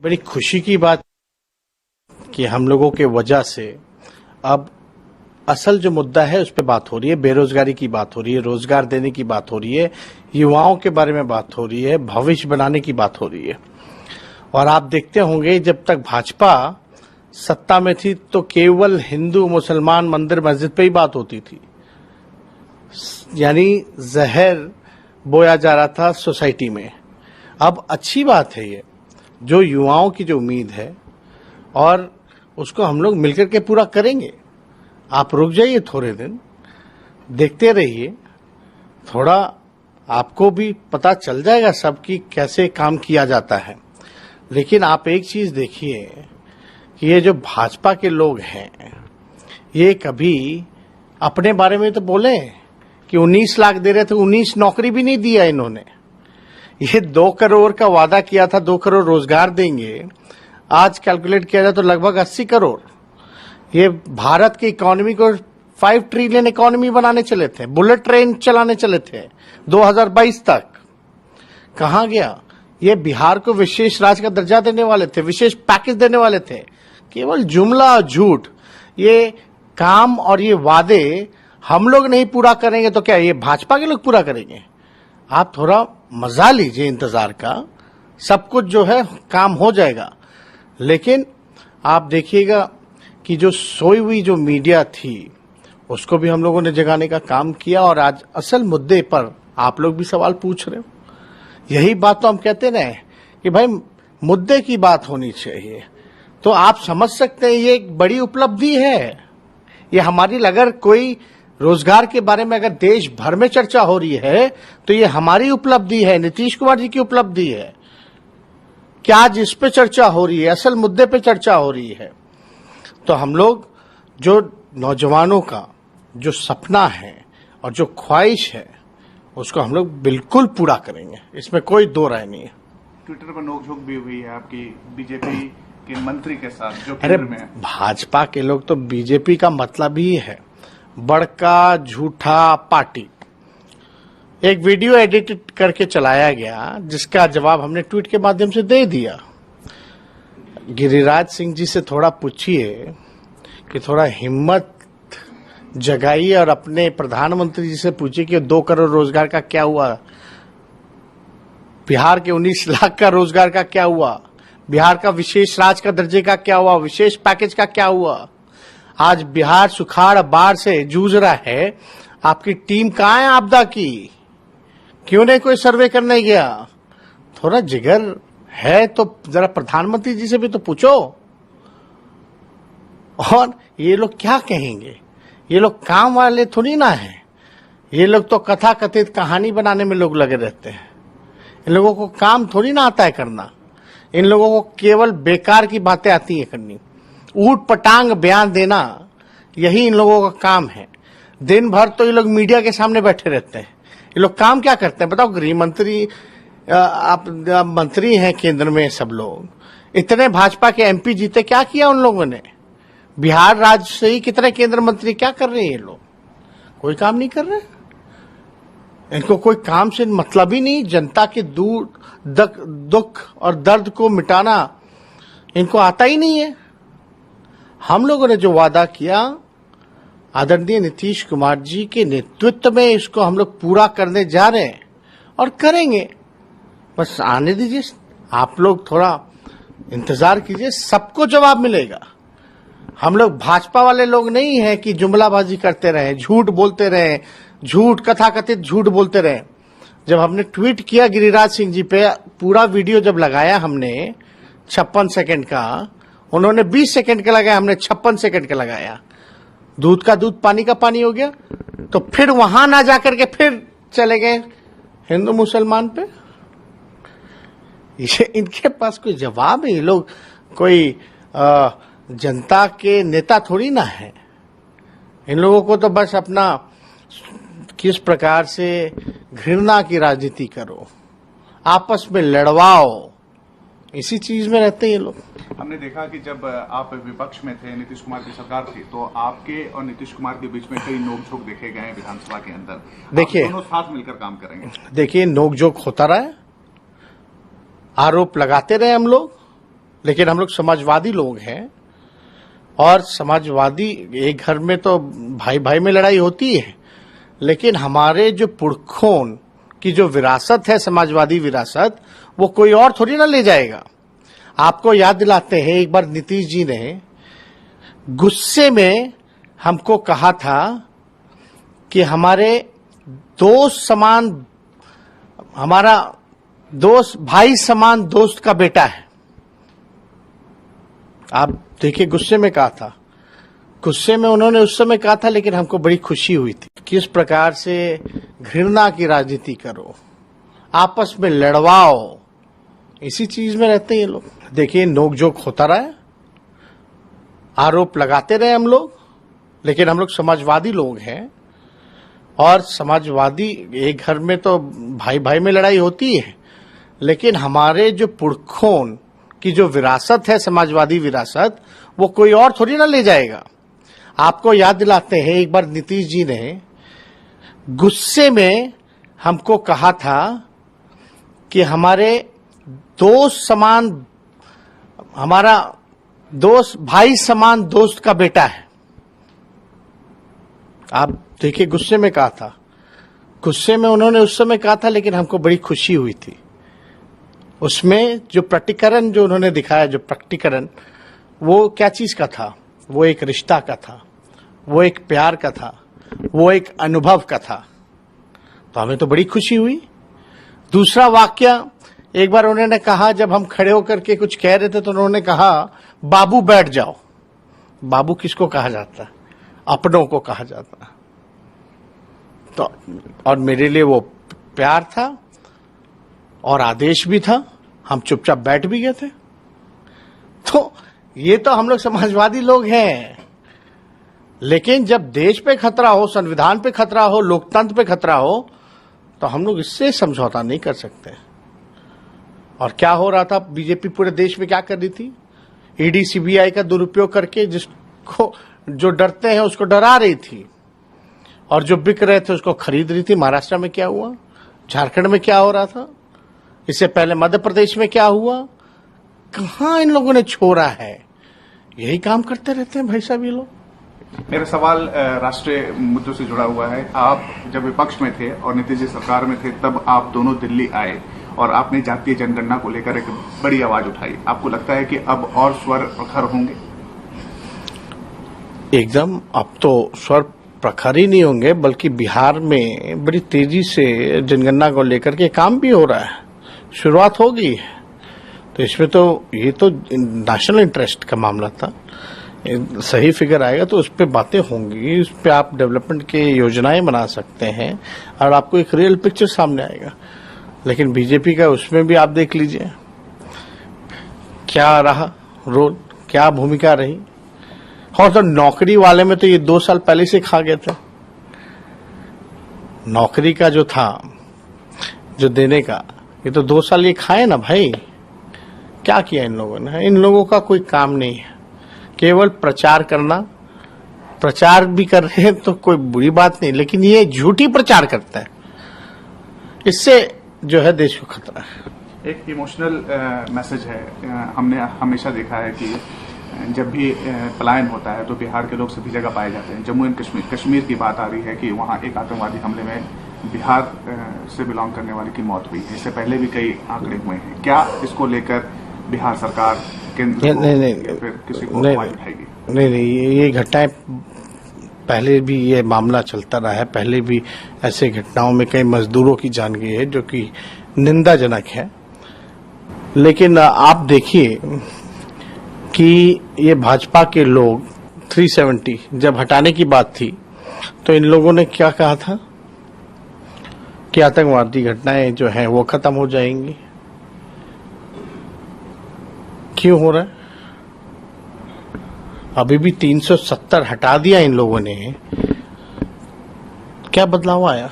बड़ी खुशी की बात कि हम लोगों के वजह से अब असल जो मुद्दा है उस पर बात हो रही है, बेरोजगारी की बात हो रही है, रोजगार देने की बात हो रही है, युवाओं के बारे में बात हो रही है, भविष्य बनाने की बात हो रही है। और आप देखते होंगे जब तक भाजपा सत्ता में थी तो केवल हिंदू मुसलमान मंदिर मस्जिद पे ही बात होती थी, यानी जहर बोया जा रहा था सोसाइटी में। अब अच्छी बात है ये, जो युवाओं की जो उम्मीद है और उसको हम लोग मिलकर के पूरा करेंगे। आप रुक जाइए थोड़े दिन, देखते रहिए, थोड़ा आपको भी पता चल जाएगा सब कि कैसे काम किया जाता है। लेकिन आप एक चीज देखिए कि ये जो भाजपा के लोग हैं ये कभी अपने बारे में तो बोले कि 19 लाख दे रहे थे, 19 नौकरी भी नहीं दिया इन्होंने। ये 2 करोड़ का वादा किया था, 2 करोड़ रोजगार देंगे, आज कैलकुलेट किया जाए तो लगभग 80 करोड़। ये भारत की इकोनॉमी को 5 ट्रिलियन इकोनॉमी बनाने चले थे, बुलेट ट्रेन चलाने चले थे 2022 तक। कहां गया? ये बिहार को विशेष राज्य का दर्जा देने वाले थे, विशेष पैकेज देने वाले थे। केवल जुमला और झूठ। ये काम और ये वादे हम लोग नहीं पूरा करेंगे तो क्या ये भाजपा के लोग पूरा करेंगे? आप थोड़ा मजा लीजिए इंतजार का, सब कुछ जो है काम हो जाएगा। लेकिन आप देखिएगा कि जो सोई हुई जो मीडिया थी उसको भी हम लोगों ने जगाने का काम किया और आज असल मुद्दे पर आप लोग भी सवाल पूछ रहे हो। यही बात तो हम कहते रहे कि भाई मुद्दे की बात होनी चाहिए। तो आप समझ सकते हैं ये एक बड़ी उपलब्धि है। ये हमारी, अगर कोई रोजगार के बारे में अगर देश भर में चर्चा हो रही है तो ये हमारी उपलब्धि है, नीतीश कुमार जी की उपलब्धि है कि आज इस पे चर्चा हो रही है, असल मुद्दे पे चर्चा हो रही है। तो हम लोग जो नौजवानों का जो सपना है और जो ख्वाहिश है उसको हम लोग बिल्कुल पूरा करेंगे, इसमें कोई दो राय नहीं है। ट्विटर पर नोकझोंक भी हुई है आपकी बीजेपी के मंत्री के साथ जो अरे केंद्र में है। भाजपा के लोग तो बीजेपी का मतलब ही है बड़का झूठा पार्टी। एक वीडियो एडिट करके चलाया गया जिसका जवाब हमने ट्वीट के माध्यम से दे दिया। गिरिराज सिंह जी से थोड़ा पूछिए कि थोड़ा हिम्मत जगाइए और अपने प्रधानमंत्री जी से पूछिए कि 2 करोड़ रोजगार का क्या हुआ, बिहार के 19 लाख का रोजगार का क्या हुआ, बिहार का विशेष राज्य का दर्जे का क्या हुआ, विशेष पैकेज का क्या हुआ। आज बिहार सुखाड़ बाढ़ से जूझ रहा है, आपकी टीम कहां है आपदा की? क्यों नहीं कोई सर्वे करने गया? थोड़ा जिगर है तो जरा प्रधानमंत्री जी से भी तो पूछो। और ये लोग क्या कहेंगे? ये लोग काम वाले थोड़ी ना है, ये लोग तो कथा कथित कहानी बनाने में लोग लगे रहते हैं। इन लोगों को काम थोड़ी ना आता है करना, इन लोगों को केवल बेकार की बातें आती है करनी, ऊट पटांग बयान देना, यही इन लोगों का काम है। दिन भर तो ये लोग मीडिया के सामने बैठे रहते हैं। ये लोग काम क्या करते हैं बताओ? गृह मंत्री, आप मंत्री हैं केंद्र में, सब लोग इतने भाजपा के एमपी जीते, क्या किया उन लोगों ने? बिहार राज्य से ही कितने केंद्र मंत्री, क्या कर रहे हैं ये लोग? कोई काम नहीं कर रहे। इनको कोई काम से मतलब ही नहीं। जनता के दुख और दर्द को मिटाना इनको आता ही नहीं है। हम लोगों ने जो वादा किया आदरणीय नीतीश कुमार जी के नेतृत्व में, इसको हम लोग पूरा करने जा रहे हैं और करेंगे। बस आने दीजिए, आप लोग थोड़ा इंतजार कीजिए, सबको जवाब मिलेगा। हम लोग भाजपा वाले लोग नहीं है कि जुमलाबाजी करते रहे, झूठ बोलते रहे, झूठ कथाकथित झूठ बोलते रहे। जब हमने ट्वीट किया गिरिराज सिंह जी पे, पूरा वीडियो जब लगाया हमने 56 सेकंड का, उन्होंने 20 सेकंड का लगाया, हमने 56 सेकंड का लगाया। दूध का दूध पानी का पानी हो गया। तो फिर वहां ना जाकर के फिर चले गए हिंदू मुसलमान पे। ये इनके पास कोई जवाब है? ये लोग कोई जनता के नेता थोड़ी ना है। इन लोगों को तो बस अपना किस प्रकार से घृणा की राजनीति करो, आपस में लड़वाओ, इसी चीज में रहते हैं ये लोग। हमने देखा कि जब आप विपक्ष में थे, नीतीश कुमार की सरकार थी, तो आपके और नीतीश कुमार के बीच में कई नोकझोंक देखे गए हैं विधानसभा के अंदर। देखिए, दोनों साथ मिलकर काम करेंगे। देखिए, नोकझोंक होता रहा है, आरोप लगाते रहे हम लोग, लेकिन हम लोग समाजवादी लोग हैं, और समाजवादी एक घर में तो भाई भाई में लड़ाई होती है, लेकिन हमारे जो पुरखों की जो विरासत है, समाजवादी विरासत, वो कोई और थोड़ी ना ले जाएगा। आपको याद दिलाते हैं, एक बार नीतीश जी ने गुस्से में हमको कहा था कि हमारे दोस्त समान, हमारा दोस्त भाई समान दोस्त का बेटा है। आप देखिए, गुस्से में कहा था, गुस्से में उन्होंने उस समय कहा था, लेकिन हमको बड़ी खुशी हुई थी। किस प्रकार से घृणा की राजनीति करो, आपस में लड़वाओ, इसी चीज में रहते हैं ये लोग। देखिए, नोकझोंक होता रहा है, आरोप लगाते रहे हम लोग, लेकिन हम लोग समाजवादी लोग हैं, और समाजवादी एक घर में तो भाई भाई में लड़ाई होती है, लेकिन हमारे जो पुरखों की जो विरासत है, समाजवादी विरासत, वो कोई और थोड़ी ना ले जाएगा। आपको याद दिलाते हैं, एक बार नीतीश जी ने गुस्से में हमको कहा था कि हमारे दोस्त समान, हमारा दोस्त भाई समान दोस्त का बेटा है। आप देखिए, गुस्से में कहा था, गुस्से में उन्होंने उस समय कहा था, लेकिन हमको बड़ी खुशी हुई थी। उसमें जो प्रकटीकरण जो उन्होंने दिखाया, जो प्रकटीकरण, वो क्या चीज का था? वो एक रिश्ता का था, वो एक प्यार का था, वो एक अनुभव का था। तो हमें तो बड़ी खुशी हुई। दूसरा वाक्य, एक बार उन्होंने कहा, जब हम खड़े होकर के कुछ कह रहे थे, तो उन्होंने कहा, बाबू बैठ जाओ। बाबू किसको कहा जाता है? अपनों को कहा जाता है। तो और मेरे लिए वो प्यार था और आदेश भी था। हम चुपचाप बैठ भी गए थे। तो ये तो हम लोग समाजवादी लोग हैं, लेकिन जब देश पे खतरा हो, संविधान पे खतरा हो, लोकतंत्र पे खतरा हो, तो हम लोग इससे समझौता नहीं कर सकते। और क्या हो रहा था? बीजेपी पूरे देश में क्या कर रही थी? ईडी सीबीआई का दुरुपयोग करके जिसको, जो डरते हैं उसको डरा रही थी, और जो बिक रहे थे उसको खरीद रही थी। महाराष्ट्र में क्या हुआ? झारखंड में क्या हो रहा था? इससे पहले मध्य प्रदेश में क्या हुआ? कहां इन लोगों ने छोड़ा है? यही काम करते रहते हैं भाई साहब ये लोग। मेरा सवाल राष्ट्रीय मुद्दों से जुड़ा हुआ है। आप जब विपक्ष में थे और नीतीश जी सरकार में थे, तब आप दोनों दिल्ली आए और आपने जातीय जनगणना को लेकर एक बड़ी आवाज उठाई। आपको लगता है कि अब और स्वर प्रखर होंगे? एकदम, अब तो स्वर प्रखर ही नहीं होंगे, बल्कि बिहार में बड़ी तेजी से जनगणना को लेकर के काम भी हो रहा है, शुरुआत हो गई है। तो इसमें तो ये तो नेशनल इंटरेस्ट का मामला था। सही फिगर आएगा तो उस पर बातें होंगी, उस पर आप डेवलपमेंट की योजनाएं बना सकते हैं और आपको एक रियल पिक्चर सामने आएगा। लेकिन बीजेपी का उसमें भी आप देख लीजिए क्या रहा रोल, क्या भूमिका रही। और तो नौकरी वाले में तो ये 2 साल पहले से खा गए थे। नौकरी का जो था, जो देने का, ये तो 2 साल ये खाए ना भाई। क्या किया इन लोगों ने? इन लोगों का कोई काम नहीं है, केवल प्रचार करना। प्रचार भी कर रहे हैं तो कोई बुरी बात नहीं, लेकिन ये झूठी प्रचार करता है, इससे जो है देश को खतरा है। एक इमोशनल मैसेज है। हमने हमेशा देखा है कि जब भी पलायन होता है तो बिहार के लोग सभी जगह पाए जाते हैं। जम्मू एंड कश्मीर की बात आ रही है कि वहाँ एक आतंकवादी हमले में बिहार से बिलोंग करने वाले की मौत हुई है। इससे पहले भी कई आंकड़े हुए हैं। क्या इसको लेकर बिहार सरकार केंद्र को फिर किसी को आवाज उठाएगी? नहीं, ये घटनाएं पहले भी, ये मामला चलता रहा है। पहले भी ऐसे घटनाओं में कई मजदूरों की जान गई है, जो कि निंदाजनक है। लेकिन आप देखिए कि ये भाजपा के लोग 370 जब हटाने की बात थी, तो इन लोगों ने क्या कहा था कि आतंकवादी घटनाएं जो हैं वो खत्म हो जाएंगी। क्यों हो रहा है? अभी भी 370 हटा दिया इन लोगों ने, क्या बदलाव आया?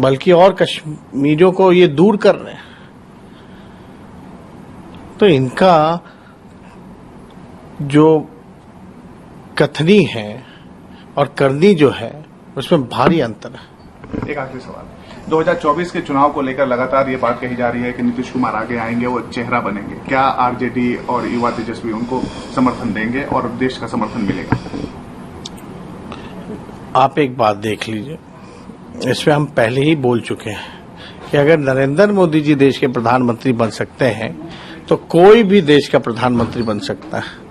बल्कि और कश्मीरियों को ये दूर कर रहे हैं। तो इनका जो कथनी है और करनी जो है, उसमें भारी अंतर है। एक आखिरी सवाल, 2024 के चुनाव को लेकर लगातार ये बात कही जा रही है कि नीतीश कुमार आगे आएंगे, वो चेहरा बनेंगे। क्या आरजेडी और युवा तेजस्वी उनको समर्थन देंगे और देश का समर्थन मिलेगा? आप एक बात देख लीजिए, इसमें हम पहले ही बोल चुके हैं कि अगर नरेंद्र मोदी जी देश के प्रधानमंत्री बन सकते हैं तो कोई भी देश का प्रधानमंत्री बन सकता है।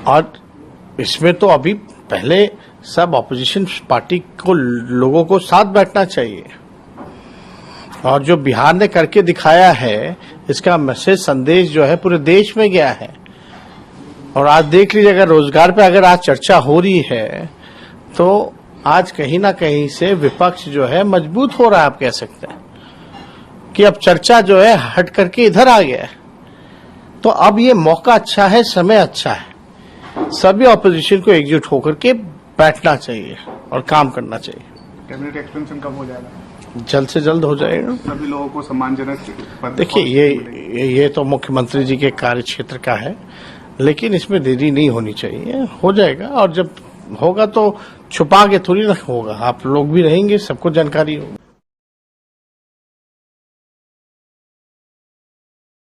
और इसमें तो अभी पहले सब ऑपोजिशन पार्टी को लोगों को साथ बैठना चाहिए, और जो बिहार ने करके दिखाया है इसका मैसेज संदेश जो है पूरे देश में गया है। और आज देख लीजिए, अगर रोजगार पे अगर आज चर्चा हो रही है तो आज कहीं ना कहीं से विपक्ष जो है मजबूत हो रहा है। आप कह सकते हैं कि अब चर्चा जो है हट करके इधर आ गया है। तो अब ये मौका अच्छा है, समय अच्छा है, सभी ऑपोजिशन को एकजुट होकर के बैठना चाहिए और काम करना चाहिए। कैबिनेट एक्सपेंशन कब हो जाएगा? जल्द से जल्द हो जाएगा। सभी लोगों को सम्मानजनक पद। देखिए, ये तो मुख्यमंत्री जी के कार्य क्षेत्र का है, लेकिन इसमें देरी नहीं होनी चाहिए, हो जाएगा। और जब होगा तो छुपा के थोड़ी ना होगा, आप लोग भी रहेंगे, सबको जानकारी होगी।